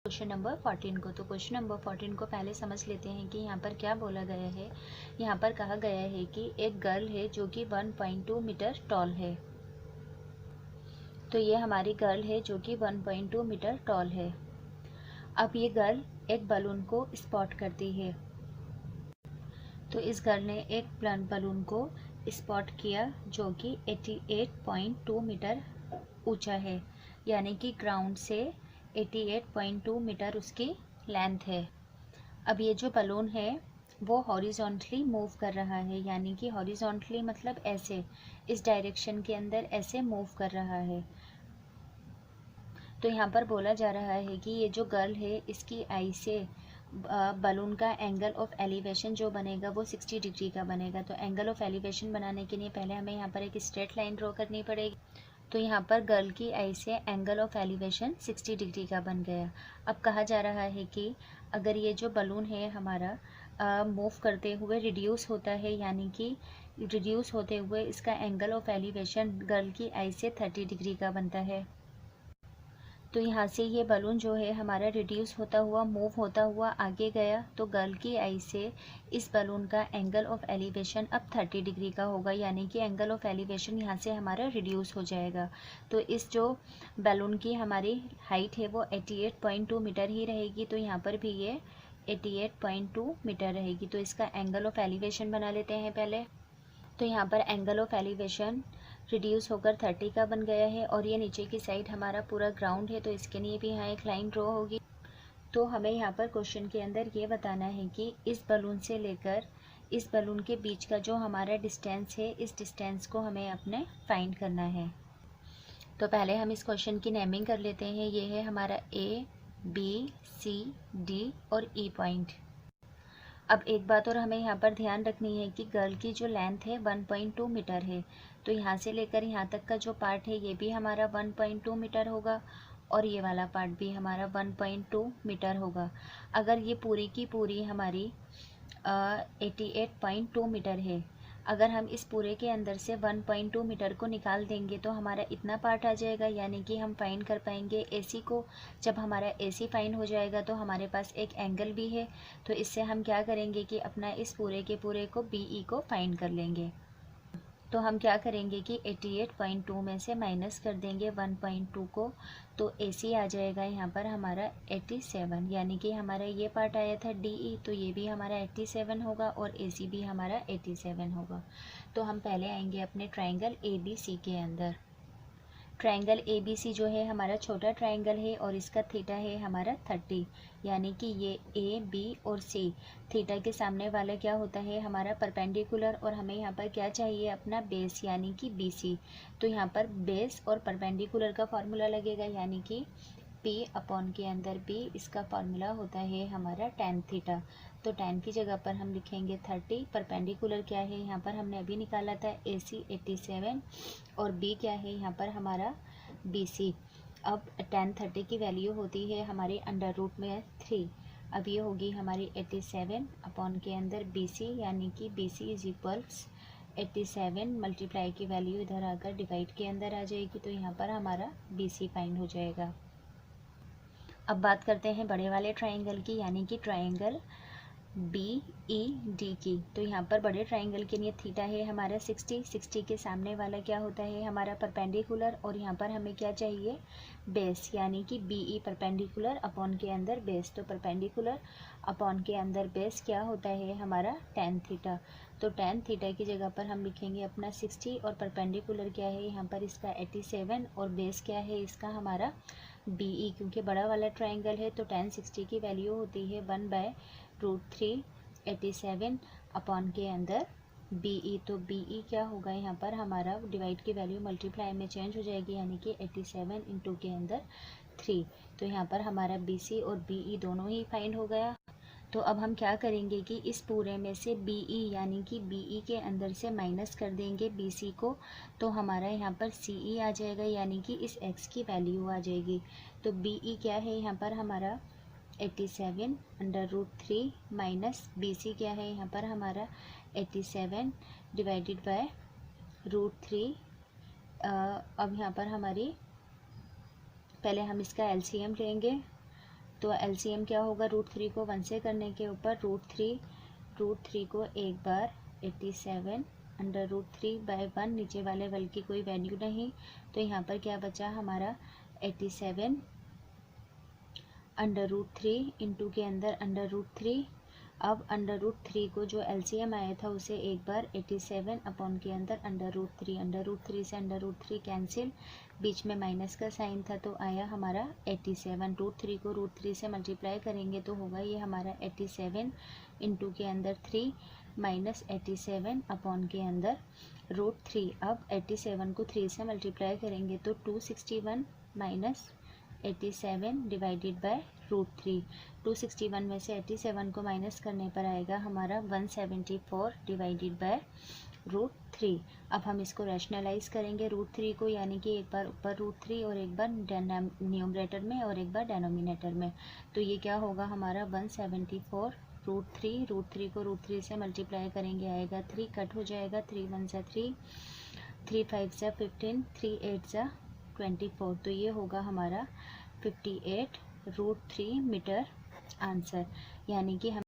Question number 14 को। तो question number 14 को पहले समझ लेते हैं कि यहाँ पर क्या बोला गया है। यहाँ पर कहा गया है कि एक गर्ल है जो कि 1.2 मीटर टॉल है। तो ये हमारी गर्ल है जो कि 1.2 मीटर टॉल है। अब ये गर्ल एक बलून को स्पॉट करती है। तो इस गर्ल ने एक बलून को स्पॉट किया जो कि 88.2 मीटर ऊंचा है, यानी कि ग्राउंड से 88.2 मीटर उसकी लेंथ है। अब ये जो बलून है वो हॉरिजॉन्टली मूव कर रहा है, यानी कि हॉरिजॉन्टली मतलब ऐसे इस डायरेक्शन के अंदर ऐसे मूव कर रहा है। तो यहाँ पर बोला जा रहा है कि ये जो गर्ल है इसकी आई से बलून का एंगल ऑफ एलिवेशन जो बनेगा वो 60 डिग्री का बनेगा। तो एंगल ऑफ एलिवेशन बनाने के लिए पहले हमें यहाँ पर एक स्ट्रेट लाइन ड्रॉ करनी पड़ेगी। तो यहाँ पर गर्ल की आई से एंगल ऑफ एलिवेशन 60 डिग्री का बन गया। अब कहा जा रहा है कि अगर ये जो बलून है हमारा मूव करते हुए रिड्यूस होता है, यानी कि रिड्यूस होते हुए इसका एंगल ऑफ एलिवेशन गर्ल की आई से 30 डिग्री का बनता है। तो यहाँ से ये बलून जो है हमारा रिड्यूस होता हुआ मूव होता हुआ आगे गया, तो गर्ल की आई से इस बलून का एंगल ऑफ एलिवेशन अब 30 डिग्री का होगा, यानी कि एंगल ऑफ एलिवेशन यहाँ से हमारा रिड्यूस हो जाएगा। तो इस जो बलून की हमारी हाइट है वो 88.2 मीटर ही रहेगी। तो यहाँ पर भी ये 88.2 मीटर रहेगी। तो इसका एंगल ऑफ एलिवेशन बना लेते हैं पहले। तो यहाँ पर एंगल ऑफ एलिवेशन रिड्यूस होकर 30 का बन गया है, और ये नीचे की साइड हमारा पूरा ग्राउंड है, तो इसके लिए भी यहाँ एक लाइन ड्रॉ होगी। तो हमें यहाँ पर क्वेश्चन के अंदर ये बताना है कि इस बलून से लेकर इस बलून के बीच का जो हमारा डिस्टेंस है, इस डिस्टेंस को हमें अपने फाइंड करना है। तो पहले हम इस क्वेश्चन की नेमिंग कर लेते हैं। ये है हमारा A, B, C, D और E पॉइंट। अब एक बात और हमें यहाँ पर ध्यान रखनी है कि गर्ल की जो लेंथ है 1.2 मीटर है। तो यहाँ से लेकर यहाँ तक का जो पार्ट है ये भी हमारा 1.2 मीटर होगा, और ये वाला पार्ट भी हमारा 1.2 मीटर होगा। अगर ये पूरी की पूरी हमारी 88.2 मीटर है, अगर हम इस पूरे के अंदर से 1.2 मीटर को निकाल देंगे तो हमारा इतना पार्ट आ जाएगा, यानी कि हम फाइंड कर पाएंगे AC को। जब हमारा AC फाइंड हो जाएगा तो हमारे पास एक एंगल भी है, तो इससे हम क्या करेंगे कि अपना इस पूरे के पूरे को BE को फाइंड कर लेंगे। तो हम क्या करेंगे कि 88.2 में से माइनस कर देंगे 1.2 को, तो AC आ जाएगा यहाँ पर हमारा 87, यानी कि हमारा ये पार्ट आया था DE, तो ये भी हमारा 87 होगा और AC भी हमारा 87 होगा। तो हम पहले आएंगे अपने ट्राइंगल ABC के अंदर। ट्राइंगल ABC जो है हमारा छोटा ट्राइंगल है और इसका थीटा है हमारा 30, यानी कि ये A, B और C थीटा के सामने वाला क्या होता है हमारा परपेंडिकुलर, और हमें यहाँ पर क्या चाहिए अपना बेस यानी कि BC। तो यहाँ पर बेस और परपेंडिकुलर का फॉर्मूला लगेगा, यानी कि P अपॉन के अंदर B, इसका फॉर्मूला होता है हमारा tan थीटा। तो tan की जगह पर हम लिखेंगे 30, परपेंडिकुलर क्या है यहाँ पर हमने अभी निकाला था AC 87, और B क्या है यहाँ पर हमारा BC। अब tan 30 की वैल्यू होती है हमारे अंडर रूट में 3। अब ये होगी हमारी 87 अपॉन के अंदर BC, यानी कि BC इज इक्वल्स 87 मल्टीप्लाई की वैल्यू इधर आकर डिवाइड के अंदर आ जाएगी, तो यहाँ पर हमारा BC फाइंड हो जाएगा। अब बात करते हैं बड़े वाले ट्राइंगल की, यानी कि ट्राइंगल BED की। तो यहाँ पर बड़े ट्राइंगल के लिए थीटा है हमारा 60 के सामने वाला क्या होता है हमारा परपेंडिकुलर, और यहाँ पर हमें क्या चाहिए बेस, यानी कि BE परपेंडिकुलर अपॉन के अंदर बेस। तो परपेंडिकुलर अपॉन के अंदर बेस क्या होता है हमारा tan थीटा। तो tan थीटा की जगह पर हम लिखेंगे अपना 60, और परपेंडिकुलर क्या है यहाँ पर इसका 87, और बेस क्या है इसका हमारा BE, क्योंकि बड़ा वाला ट्राइंगल है। तो tan 60 की वैल्यू होती है 1/√3 87 अपॉन के अंदर BE। तो BE क्या होगा यहाँ पर हमारा डिवाइड की वैल्यू मल्टीप्लाई में चेंज हो जाएगी, यानी कि 87 इंटू के अंदर 3। तो यहाँ पर हमारा BC और BE दोनों ही फाइंड हो गया। तो अब हम क्या करेंगे कि इस पूरे में से BE यानी कि BE के अंदर से माइनस कर देंगे BC को, तो हमारा यहाँ पर CE आ जाएगा, यानी कि इस x की वैल्यू आ जाएगी। तो BE क्या है यहाँ पर हमारा 87 √3 माइनस BC क्या है यहाँ पर हमारा 87 डिवाइडेड बाय √3। अब यहाँ पर हमारी पहले हम इसका LCM लेंगे। तो LCM क्या होगा, √3 को 1 से करने के ऊपर √3 को एक बार 87 √3/1, नीचे वाले वाल की कोई वैल्यू नहीं, तो यहाँ पर क्या बचा हमारा 87 √3 इंटू के अंदर √3। अब √3 को जो LCM आया था उसे एक बार 87 अपॉन के अंदर √3 से √3 कैंसिल, बीच में माइनस का साइन था तो आया हमारा 87। √3 को √3 से मल्टीप्लाई करेंगे तो होगा ये हमारा 87 इंटू के अंदर 3 माइनस 87 अपॉन के अंदर √3। अब 87 को 3 से मल्टीप्लाई करेंगे तो 261 माइनस 87 डिवाइडेड बाय √3। 261 में से 87 को माइनस करने पर आएगा हमारा 174 डिवाइडेड बाय √3। अब हम इसको रैशनलाइज करेंगे √3 को, यानी कि एक बार ऊपर √3 और एक बार न्यूमरेटर में और एक बार डेनोमिनेटर में, तो ये क्या होगा हमारा 174 √3 को √3 से मल्टीप्लाई करेंगे आएगा 3, कट हो जाएगा 3 1 सा 3, 3 5 सा 15, 3 8 सा 24, तो ये होगा हमारा 58 √3 मीटर आंसर, यानी कि हम